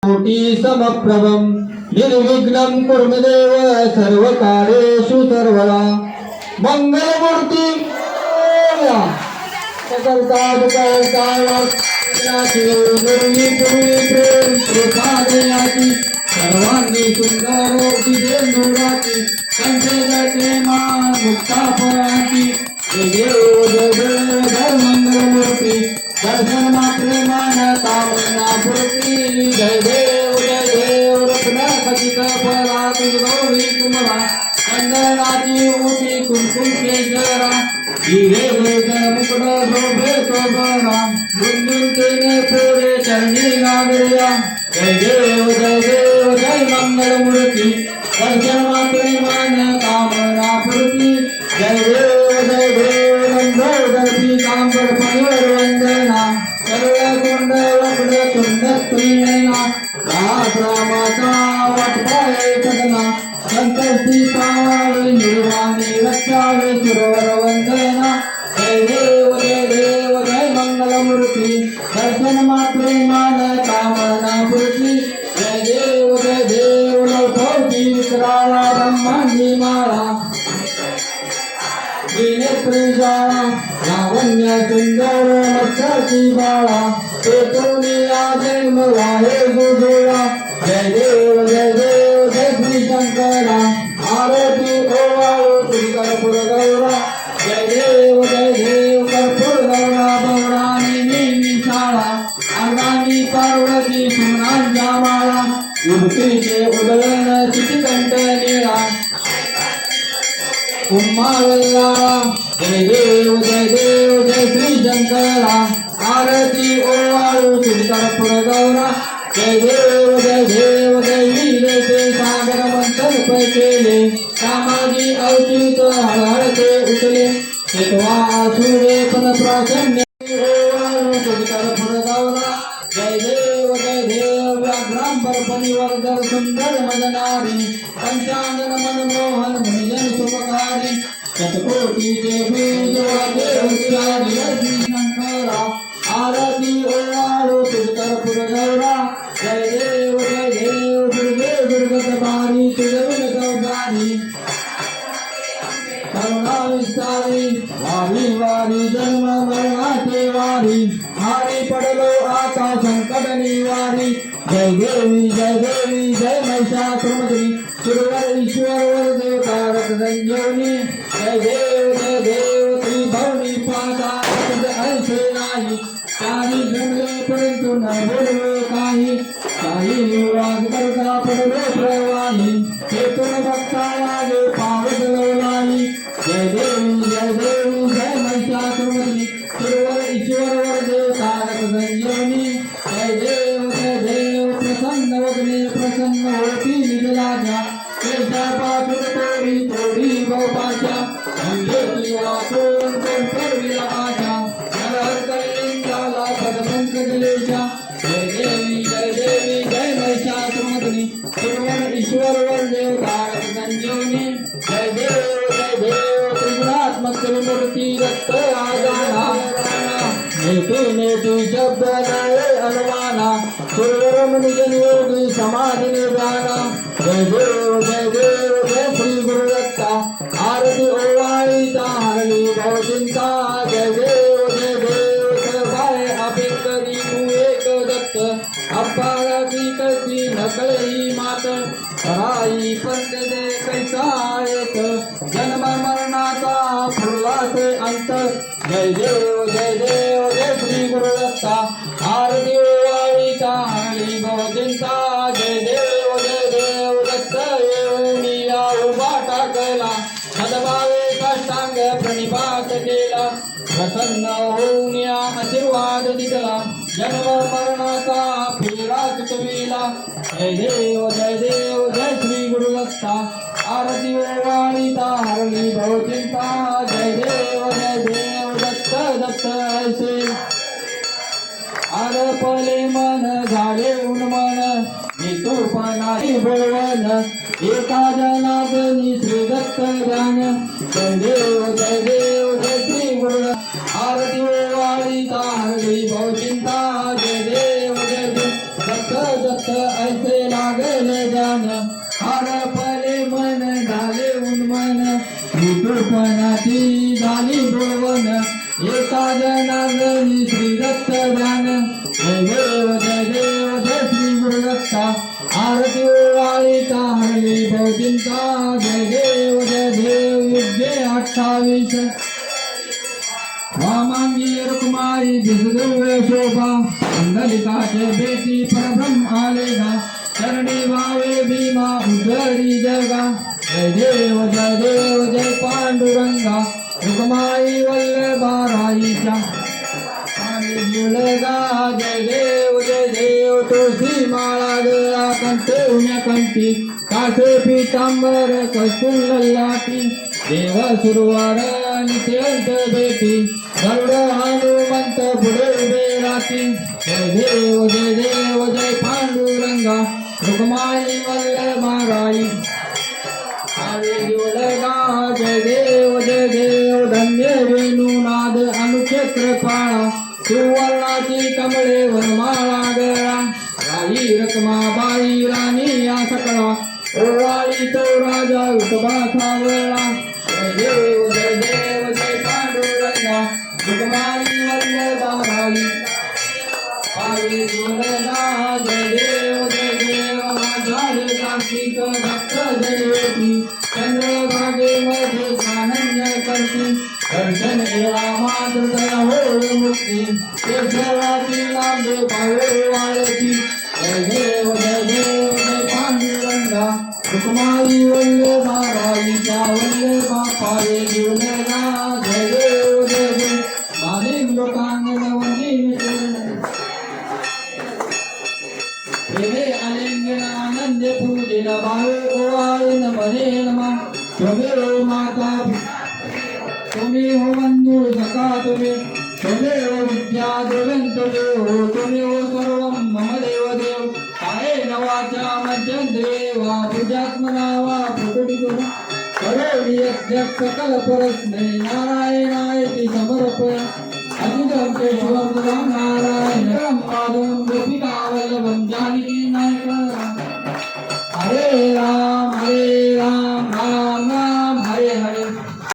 कोटि समप्रभम निर्विघ्नं कुर्मदेव सर्वकार्येषु सर्वदा मंगलमूर्ती सकलता सर्वांगी सुंदरोटी देवराती संजयते मान मुक्तापराती जय मंगलमूर्ती दर्शन मात्रे मान कामना पूर्ती जय देव रत्नापति कपराती गौरी कुमरा चंदनाची ऊटी कुमकुम केशरा हिरे वेदन मुकुट शोभे शोभरा गुंजुन तेने पूरे चरणी नागरिया जय देव जय मंगलमूर्ति दर्शन मात्रे मान कामना पूर्ति जय देव लंबोदर कांबर पनिवर वंदना सर्व कुंडल कुंड त्रिनयना रामाचा वटपाय सदना संतोषी पावे निर्वाणी रक्षावे सुरवर वंदना जय देव जय मंगलमूर्ति दर्शन मात्रे मान कामना पूर्ति जय देव लौटौती विकराला ब्रह्मांडी माळा त्रिनेत्रीजाळा लावण्य सुंदर मत्स्याची बाळा पेटोनिया जन्म वाहे गुजुळा जय देव जय श्री शंकरा आरती ओवाळू श्री कर्पूर गौरा जय देव कर्पूर गौरा बौराणी नेमी शाळा अंगानी पार्वती सुमनांच्या माळा युक्तीचे उदयन चितिकंठ निळा उम्मावल्ला जय देव जय श्री शंकरा आरती ओवाळू श्री कर्पूर गौरा जय देव लीलेचे सागर मंथन केले सामाजी अवचित हळहळते उठले शेतवा सुरे पण प्रसन्न ओवाळू श्री कर्पूर गौरा जय देव व्याघ्रांबर परिवर्धन सुंदर मदनारी पंचांगन मनमोहन भजन शुभकारी शतकोटीचे बीज वाजे उच्चारी श्री शंकरा आरती ओवाळू श्री कर्पूर गौरा जय देव दुर्गे दुर्गतभारी तुझविन गौदारी करुणा विस्तारी वारी वारी जन्म मरणाचे वारी हारी पडलो आता संकट निवारी जय देवी जय महिषासुरमर्दिनी सुरवर ईश्वर वर देवता रथ संजीवनी जय देव त्रिभुवनी पाता ऐसे नाही काही जमले परंतु न बोलवे काही वाद करता पडले प्रवाही चेतन भक्ता लागे पावदलो नाही जय देवी जय महिषासुरमर्दिनी सुरवर ईश्वर वर देवता रथ संजीवनी जय देव प्रसन्न वगने प्रसन्न होती निजलाच्या केशा पासून तोडी गोपाच्या अंगेची वाचून परविला आशा नरहर कलिंगाला पदपंकजलेशा जय देवी जय महिषासुरमर्दिनी सुरवर ईश्वर वर देवता रथ संजीवनी जय देव त्रिगुणात्मक त्रिमूर्ती रक्त आजाना नेती शब्द नये अनुमाना सुरवर मुनिजन योगी समाधि निर्वाणा जय देव जय श्री गुरुदत्ता आरती ओवाळीता हरली भवचिंता जय देव सर्वाय अभिकरी तू एक दत्त अपाराची कशी नकळे ही मात हराई पंच दे कैसा एक जन्म मरणाचा फुरला ते अंत जय देव जय श्री गुरुदत्ता आरती ओवाळीता हरली भवचिंता जय देव दत्त येऊनी या उभा टाकला सदभावे काष्टांग प्रणिपात केला प्रसन्न होऊन या आशीर्वाद दिला जन्म मरणाचा फेरा चुकविला जय देव जय श्री गुरुदत्ता आरती ओवाळीता हरली भवचिंता जय देव दत्त ऐसे आरपले मन झाले उन्मन नितूपनाही भुवन एका जनार्दनी श्री दत्त ध्यान जय देव जय श्री गुरु आरती ओवाळीता हरली भवचिंता जय देव दत्त हरपले मन झाले उन्मन विटूपणाची झाली बोवन एका जनार्दनी श्री दत्त ध्यान जय देव जय श्री गुरुदत्ता आरती ओवाळीता हरली बहुचिंता जय देव युगे 28 वामांगी रुक्माई दिव्य शोभा कुंडलिकाचे बेटी परब्रह्म आलेगा चरणी भावे भीमा उजळी जगा जय देव जय पांडुरंगा रुक्माई वल्लभा राईच्या मुलगा जय देव तुळशी माळा गळा कंठे उन्या कंठी काठे पीतांबर कस्तूर ललाटी देव सुरवार नित्यंत बेटी गरुड हनुमंत पुढे उभे राहती जय देव जय पांडुरंगा रुक्माई वल्लभा राई जय देव धन्य वेणुनाद अनुक्षेत्र पाळा सुवर्णाची कमळे वनमाळा गळा राई रखमाबाई राणी या सकळा ओवाळी तो राजा विठोबा सावळा जय देव जय पांडुरंगा रुक्माई वल्लभा राई आई गुणगा जय देव माझ्या कार्तिक भक्त जयवती चंद्रभागेमध्ये सानंद करती दर्शन एवा मातृदया होय मुक्ती केशवाची लांबे पावे वाळती जय देव जय पांडुरंगा रुक्माई वल्लभा राईच्या वल्लभा पावे गुणगा जय देव मालिक लोकांगण वंदित प्रेमे आलिंगन आनंद पूजिन भावे ओवाळीन मने नमः त्वमेव माता तुम्ही हो बंधू सखा त्वमेव विद्या देवंत देव त्वमेव सर्वं मम देव कायेन वाचा मध्यन्त्रेवा पूजात्मना वा प्रकटितो करोमि यज्ञः सकलपरस्मै नारायणायति समर्पय अजितं केशवं नारायणं माधवं गोपिका